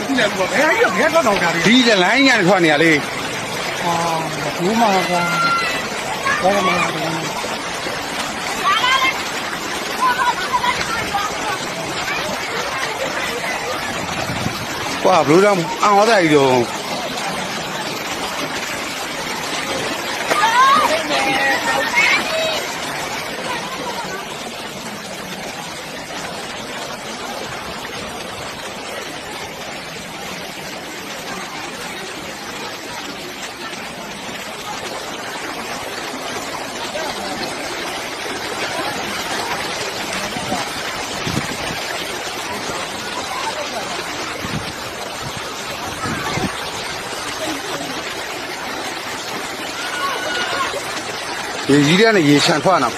ဒီလည်းဘယ်ကြီးဘယ်တော့တော့ကြတယ် ဒီလိုင်းညာထွက်နေရလေ ဘူးမှာကွာဘာမှမလုပ်ဘူးကွာဘလို့တော့အောင်ဟောတာကြီးတော့ရေကြီးတဲ့နဲ့ရေချန်ထွက်လာ